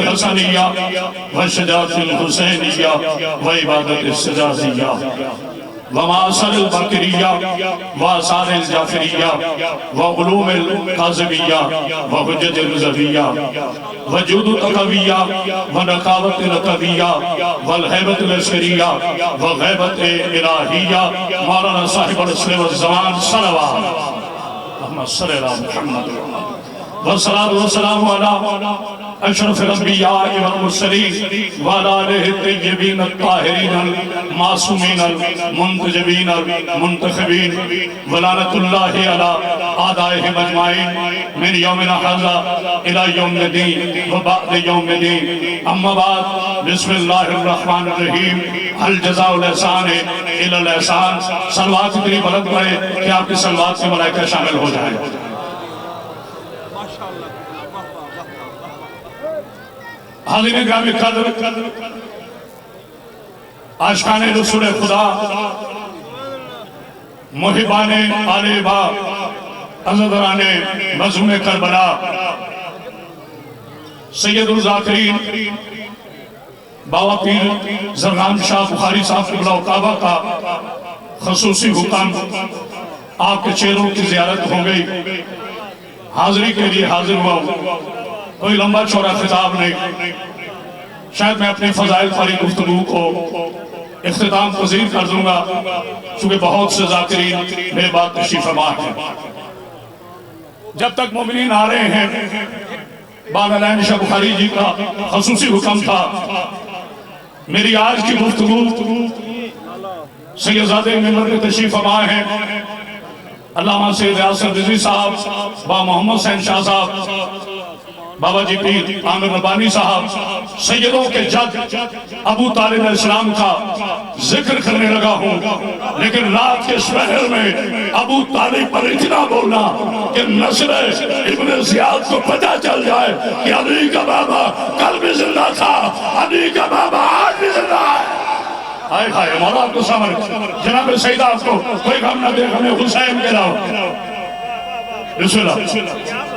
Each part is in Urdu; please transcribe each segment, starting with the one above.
الحسنیہ وشجاعت الحسینیہ وعبادت السجازیہ ومعاصر البکریہ وآثار الجعفریہ وعلوم القاظمیہ وحجج الرضویہ وجود التقویہ ونقاوت القویہ والحیبت العسکریہ وغیبت الہیہ مولانا صاحب العصر والزمان صلوات اللہم صلی اللہ محمد والصلاة والسلام علی اشرف الانبیاء والمرسلین وعلی آلہ الطیبین الطاہرین المعصومین المنتجبین المنتخبین ولعنت اللہ علی اعدائہم اجمعین من یومنا ھذا الی یوم الدین وبعد یوم الدین اما بعد بسم اللہ الرحمن الرحیم هل جزاء الاحسان الی الاحسان صلوات اتنی بلند پڑھے کہ آپ کی صلوات سے ملائکہ شامل ہو جائیں حاضرین گرامی قدر عاشقان رسول خدا محبان آل با عزدران مظلوم کربلا سید الذاکرین بابا پیر زرغام شاہ بخاری صاحب قبلہ و کعبہ کا خصوصی حکم آپ کے چہروں کی زیارت ہو گئی حاضری کے لیے حاضر ہوا کوئی لمبا چوڑا خطاب نہیں شاید میں اپنی فضائل فاری گفتگو کو اختتام پذیر کر دوں گا چونکہ بہت سے ذاکرین میرے بات تشریف فرما ہیں جب تک مومنین آ رہے ہیں بانالین شاہ بخاری جی کا خصوصی حکم تھا میری آج کی گفتگو سیدزادے ممبر کے تشریف فرما ہیں علامہ سید یاسر رضوی صاحب با محمد حسین شاہ صاحب بابا جی پیر عامر ربانی صاحب سیدوں کے جد ابو طالب علیہ السلام کا ذکر کرنے لگا ہوں لیکن رات کے شہر میں ابو طالب پر اتنا بولنا کہ نسل ابن زیاد کو پتہ چل جائے کہ علی کا بابا کل بھی زندہ تھا علی کا بابا آج بھی زندہ ہے آئے ہائے مولا آپ کو سامر جناب سیدہ آپ کو کوئی غم نہ دے ہمیں حسین کے لاؤ بسم اللہ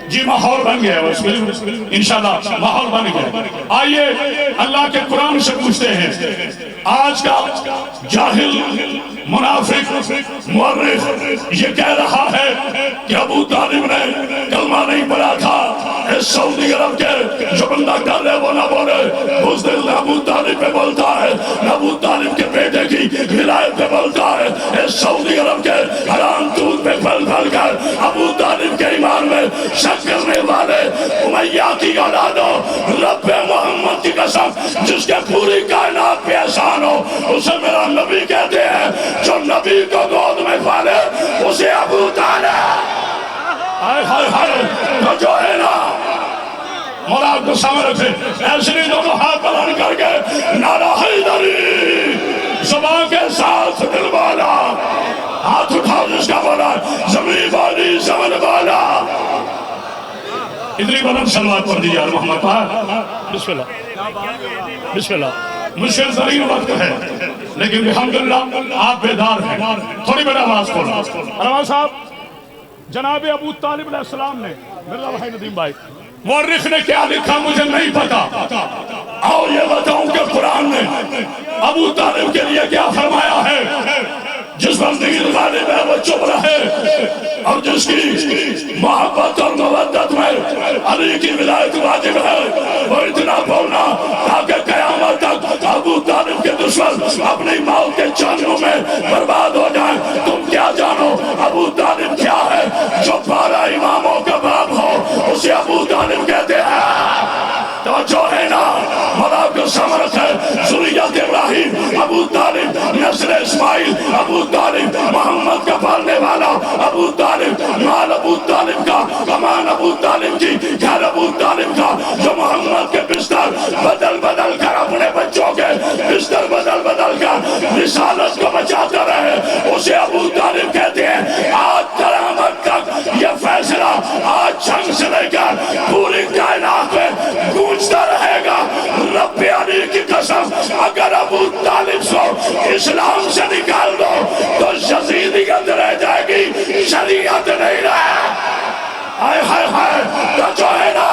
جی ماحول بن گیا ہے انشاءاللہ ماحول بن گیا آئیے اللہ کے قرآن سے پوچھتے ہیں آج کا جاہل منافق مورخ یہ کہہ رہا ہے کہ ابو طالب نے کلمہ نہیں پڑھا تھا اس سعودی عرب کے جو بندہ ڈر ہے وہ نہ بولے اس دل نہ ابو طالب پہ بولتا ہے نہ ابو طالب کے بیٹے کی ولایت پہ بولتا ہے اس سعودی عرب کے حرام دودھ پہ پھل پھل کر ابو طالب کے ایمان میں شک کرنے والے امیہ کی اولادوں رب محمد کی قسم جس کے پوری کائنات پہ احسان ہو اسے میرا نبی کہتے ہیں جو نبی کو گود میں پالے اسے ابو طالب ہائے ہائے ہائے تو جو ہے نا مولا آپ کو سامنے رکھے ایسے نہیں دونوں ہاتھ بلند کر کے نعرہ حیدری زبان کے ساتھ دل والا ہاتھ اٹھاؤ جس کا بولا زمین والی زمن والا اتنی بلند صلوات پڑھ دیجیے محمد پاک بسم اللہ بسم اللہ مشکل ترین وقت ہے لیکن الحمدللہ آپ بیدار ہیں تھوڑی بڑا آواز کھولا علامہ صاحب جناب ابو طالب علیہ السلام نے مرزا بھائی ندیم بھائی مورخ نے کیا لکھا مجھے نہیں پتا آؤ یہ بتاؤں کہ قرآن نے ابو طالب کے لیے کیا فرمایا ہے جس بندگی غالب ہے وہ چپ رہے اور جس کی محبت اور مودت میں علی کی ولایت واجب ہے وہ اتنا بولنا تاکہ قیامت تک ابو طالب کے دشمن اپنی موت کے چانوں میں برباد ہو جائیں تم کیا جانو ابو طالب کیا ہے جو 12 اماموں کا باپ ہو اسے ابو طالب کہتے ہیں توجہ ہے نا مولا کو سمرت ہے ذریت ابراہیم ابو طالب نسل اسماعیل ابو طالب محمد کا پالنے والا ابو طالب مال ابو طالب کا کمان ابو طالب کی گھر ابو طالب کا جو محمد کے بستر بدل بدل کر اپنے بچوں کے بستر بدل بدل کر رسالت کو بچاتا رہے اسے ابو طالب کہتے ہیں آج قیامت تک یہ فیصلہ آج جنگ سے لے کر پوری کائنات میں گونجتا رہے گا رب علی کی قسم اگر ابو طالب کو اسلام سے نکال دو تو یزیدیت رہ جائے گی شریعت نہیں رہے ہائے ہائے ہائے تو جو ہے نا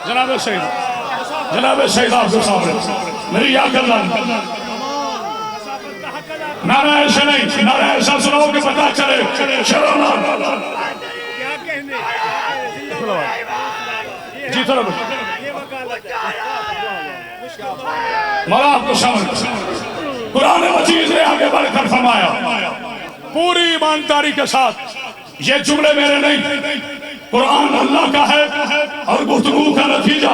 جناب سید جناب سید آپ کو صاحب میری یا کر لائن نعرہ ایسے نہیں، نعرہ ایسا سناؤ کہ پتا چلے شروع جی طرح مولا آپ کو سمجھ قرآن مجید نے آگے بڑھ کر فرمایا پوری ایمانداری کے ساتھ یہ جملے میرے نہیں، قرآن اللہ کا ہے اور گفتگو کا نتیجہ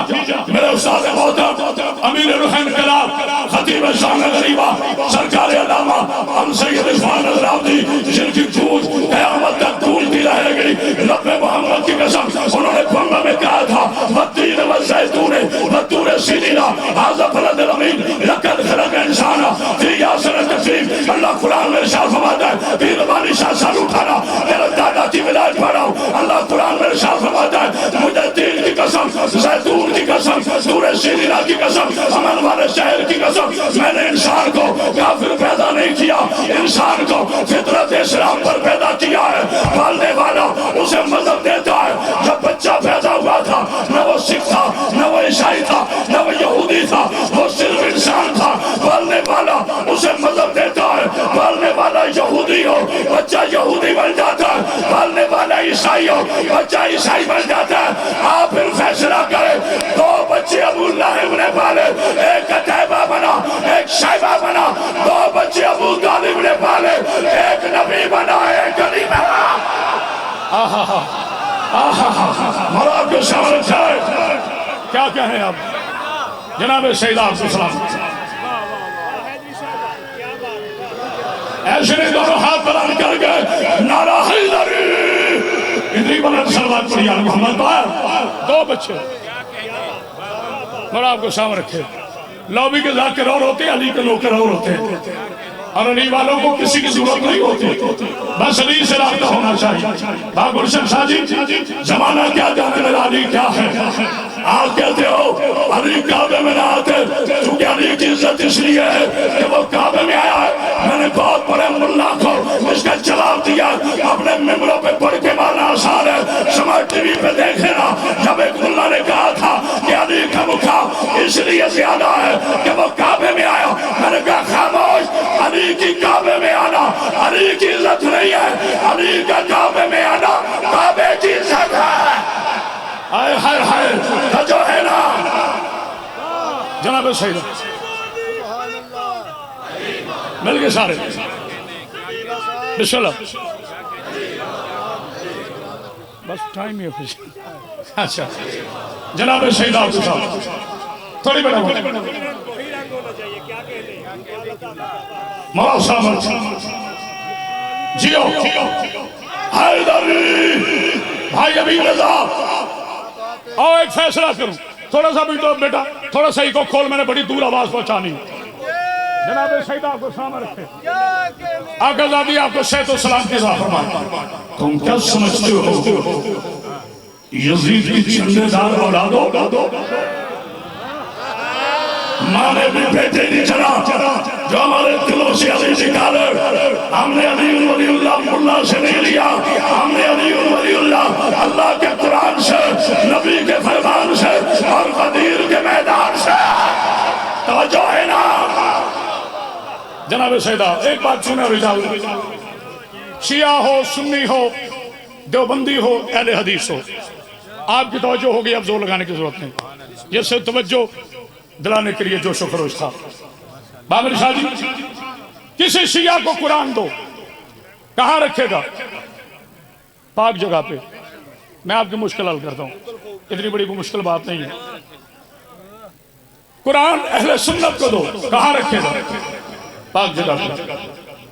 میرے استاد محترم امیر روح انقلاب خطیب شان غریبہ سرکار علامہ ہم سید عثمان نظرابدی جن کی گونج قیامت تک گونجتی رہے گی، رب محمد کی قسم انہوں نے کنگا میں کہا تھا والتین والزیتون والطور سینین ھذا بلد الامین لقد خلق انسان فی احسن تقویم۔ اللہ قرآن میں ارشاد فرماتا ہے پیر بانی شاہ سال اٹھانا میرا دادا کی ولایت پڑھا ہوں، اللہ قرآن میں ارشاد فرماتا ہے مجھے تین کی قسم، زیتون کی قسم، طور سینین کی قسم، امن والے شہر کی قسم، میں نے انسان کو کافر پیدا نہیں کیا، انسان کو فطرت اسلام پر پیدا کیا ہے۔ پالنے والا اسے مذہب دیتا ہے۔ جب بچہ پیدا ہوا تھا نہ وہ سکھ تھا نہ وہ عیسائی تھا نہ وہ یہودی تھا، وہ صرف انسان تھا۔ پالنے والا اسے مذہب دیتا ہے، پالنے والا یہودی ہو بچہ یہودی بن جاتا ہے، پالنے والا عیسائی ہو بچہ عیسائی بن جاتا ہے۔ آپ پھر فیصلہ کریں، دو بچے ابو لہب نے پالے، ایک قتیبہ بنا ایک شیبہ بنا، دو بچے ابو طالب نے پالے، ایک نبی بنا ایک علی بنا۔ مولا آپ کو سامنے چاہے کیا کہیں آپ جناب سید آپ کو سلام ایسے نے دونوں ہاتھ بلند کر گئے نعرہ حیدری ادری بلند سلوات پڑھی آل محمد باہر دو بچے مولا آپ کو سامنے رکھے لوبی کے ذاکر اور ہوتے علی کے نوکر اور ہوتے اور علی والوں کو کسی کی ضرورت نہیں ہوتی، بس علی سے رابطہ ہونا چاہیے۔ باغ گلشن شاہ جی زمانہ کیا جانے والا علی کیا ہے، آپ کہتے ہو علی کعبے میں نہ آتے چونکہ علی کی عزت اس لیے ہے کہ وہ کعبے میں آیا ہے۔ میں نے بہت بڑے ملا کو اس کا جواب دیا، اپنے ممبروں پہ پڑھ کے مارنا آسان ہے، سماج ٹی وی پہ دیکھے نا، جب ایک ملا نے کہا تھا کہ علی کا مقام اس لیے زیادہ ہے کہ وہ کعبے میں آیا، میں نے کہا خاموش، علی کی کعبے میں آنا علی کی عزت نہیں ہے، علی کا کعبے میں آنا کعبے کی عزت ہے۔ آئے ہائے ہائے جو ہے نا جناب سید مل گئے سارے بسم اللہ بس ٹائم ہی خوش اچھا جناب سید آپ کو صاحب تھوڑی بڑا مولا صاحب جیو حیدری بھائی ابھی رضا آؤ ایک فیصلہ کروں، تھوڑا سا بھی تو بیٹا تھوڑا سا ہی کو کھول، میں نے بڑی دور آواز پہنچانی جناب سید آپ کو سامنے رکھے آقا زادی آپ کو صحت و سلام کے ساتھ فرمائے تم کیا سمجھتے ہو یزید کی چندے دار اولادوں ماں نے بھی بیٹے نہیں چلا جو ہمارے دلوں سے علی نکالے، ہم نے علی ولی اللہ ملا سے نہیں لیا، ہم نے علی ولی اللہ اللہ کے قرآن سے نبی کے فرمان سے اور غدیر کے میدان سے۔ توجہ ہے نا جناب سیدہ ایک بات سنے اور اجازت، شیعہ ہو سنی ہو دیوبندی ہو اہل حدیث ہو، آپ کی توجہ ہوگی، اب زور لگانے کی ضرورت نہیں، یہ صرف توجہ دلانے کے لیے جوش و خروش تھا۔ بابر شاہ جی کسی شیعہ کو قرآن دو کہاں رکھے گا؟ پاک جگہ پہ۔ میں آپ کی مشکل حل کرتا ہوں، اتنی بڑی کوئی مشکل بات نہیں ہے۔ قرآن اہل سنت کو دو کہاں رکھے گا؟ پاک جگہ پہ۔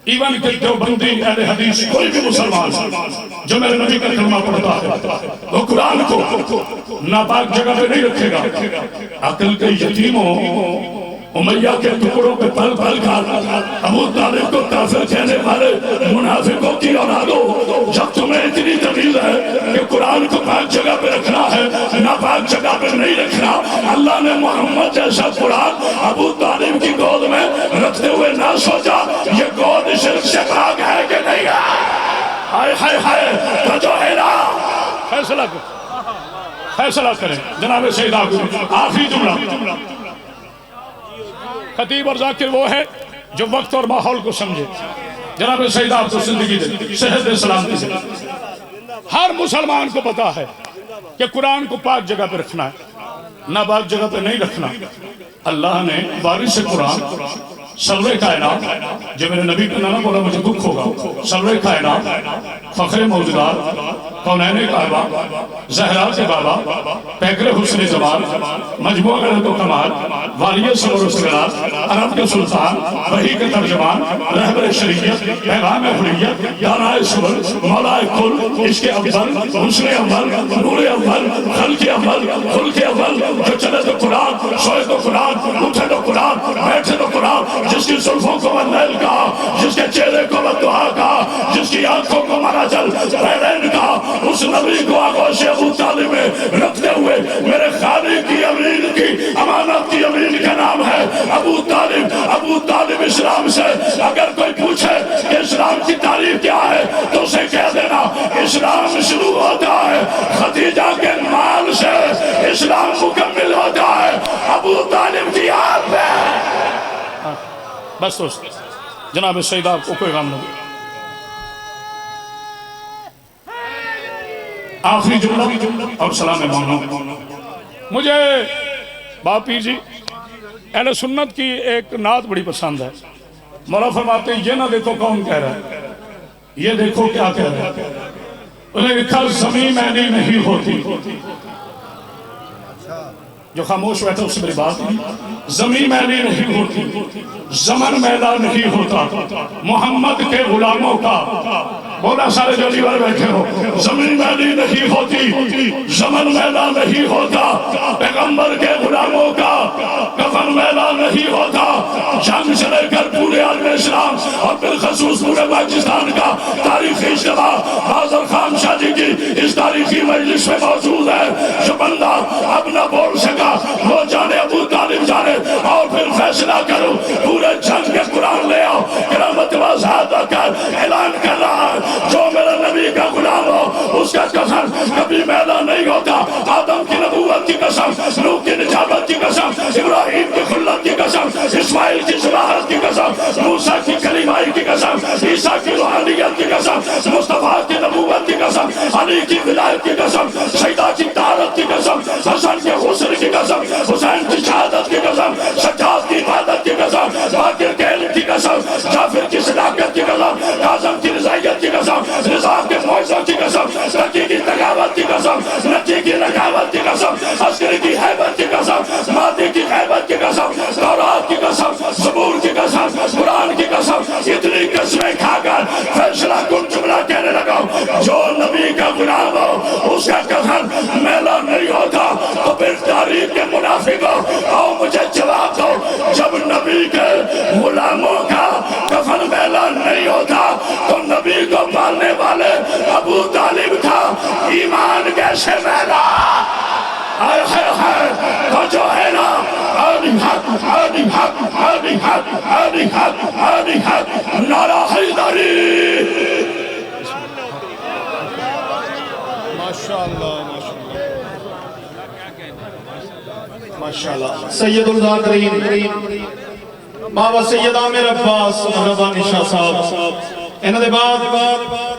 ایون کہ دیوبندی اہل حدیث کوئی بھی مسلمان جو میرے نبی کا کلمہ پڑھتا ہے وہ قرآن کو ناپاک جگہ پہ نہیں رکھے گا۔ عقل کے یتیموں امیہ کے ٹکڑوں پہ پل پل کر ابو طالب کو کافر کہنے والے منافقوں کی اولادوں، جب تمہیں اتنی تمیز ہے کہ قرآن کو پاک جگہ پہ رکھنا ہے ناپاک جگہ پہ نہیں رکھنا، اللہ نے محمد جیسا قرآن ابو طالب کی گود میں رکھتے ہوئے نہ سوچا یہ گود شرک سے پاک ہے کہ نہیں ہے؟ ہائے ہائے ہائے تو جو ہے نا فیصلہ کر فیصلہ کریں جناب سید آپ آخری جملہ خطیب اور ذاکر وہ ہے جو وقت اور ماحول کو سمجھے جناب سید آپ کو زندگی دے صحت سلامتی سے ہر مسلمان کو پتا ہے کہ قرآن کو پاک جگہ پہ رکھنا ہے نہ پاک جگہ پہ نہیں رکھنا اللہ نے وارث قرآن سرور کائنات جو میرے نبی کا نام بولا مجھے دکھ ہوگا سرور کائنات فخر موجودات کونین کعبہ زہرا کے بابا پیکر حسن زمان مجموعہ غلط و کمال والی صبر و سگرات عرب کے سلطان وحی کے ترجمان رہبر شریعت پیغام حریت دانائے صبر مولا کل عشق اول حسن اول نور اول خلق اول خلق اول جو چلے تو قرآن سوئے تو قرآن اٹھے تو قرآن بیٹھے تو قرآن جس کی زلفوں کو منیل کہا جس کے چہرے کو بدعا کہا جس کی آنکھوں کو مراجل بحرین کہا اس نبی کو آغوش ابو طالب میں رکھتے ہوئے میرے خالق کی امین کی امانت کی امین کا نام ہے ابو طالب ابو طالب اسلام سے اگر کوئی پوچھے کہ اسلام کی تعریف کیا ہے تو اسے کہہ دینا اسلام شروع ہوتا ہے خدیجہ کے مال سے اسلام مکمل ہوتا ہے ابو طالب کی آل میں بس دوست جناب سید آپ کو کوئی غم نہ دے آخری جملہ اور سلام مانو مجھے باپ پیر جی اہل سنت کی ایک نعت بڑی پسند ہے مولا فرماتے ہیں یہ نہ دیکھو کون کہہ رہا ہے یہ دیکھو کیا کہہ رہا ہے انہیں لکھا زمین میلی نہیں ہوتی جو خاموش بیٹھا اس سے میری بات نہیں زمین میلی نہیں ہوتی زمن میلا نہیں ہوتا محمد کے غلاموں کا بولا سارے جو لیور بیٹھے ہو زمین میلی نہیں ہوتی زمن میلا نہیں ہوتا پیغمبر کے غلاموں کا کفن میلا نہیں ہوتا جنگ سے لے کر پورے عالم اسلام اور بالخصوص پورے پاکستان کا تاریخی اجتماع حاضر خان شاہ جی کی اس تاریخی مجلس میں موجود ہے جو بندہ اب نہ بول سکا وہ جانے ابو طالب جانے اور پھر فیصلہ کرو پورے جنگ کے قرآن لے آؤ کرامت وازاد کر اعلان کر رہا ہے جو میرا نبی کا غلام ہو اس کا قسم کبھی میلا نہیں ہوتا آدم کی نبوت کی قسم نوح کی نجابت کی قسم ابراہیم کی خلت کی قسم اسماعیل کی صلاحت کی قسم موسیٰ کی کلیمائی کی قسم عیسیٰ کی روحانیت کی قسم مصطفیٰ کی نبوت کی قسم علی کی ولایت کی قسم سیدہ کی طہارت کی قسم حسن کے حسن کی قسم حسین کی شہادت کی قسم سجاد کی عبادت کی قسم باقر کے علم کی قسم جعفر کی صداقت کی قسم کاظم کی رضائیت کی قسم رضا کے معجزہ کی قسم نکی کی تقاوت کی قسم نکی کی نکاوت کی قسم عسکر کی حیبت کی قسم مادی کی حیبت کی قسم تورات کی قسم زبور کی قسم قرآن کی قسم اتنی قسمیں کھا کر فیصلہ کن جملہ کہنے لگا جو نبی کا غلام ہو اس کا کفن میلا نہیں ہوتا تو پھر تاریخ کے منافق ہو مجھے جواب دو جب نبی کے غلاموں کا کفن میلا نہیں ہوتا تو نبی کو ماننے والے ابو طالب تھا ایمان کیسے میلا آئے خیر خیر تو جو ہے نا آدھی حق آدھی حق آدھی حق آدھی حق آدھی حق نعرہ حیدری ماشاءاللہ ماشاءاللہ سید الذاکرین بابا سید عامر عباس رضوانی شاہ صاحب انہوں نے بعد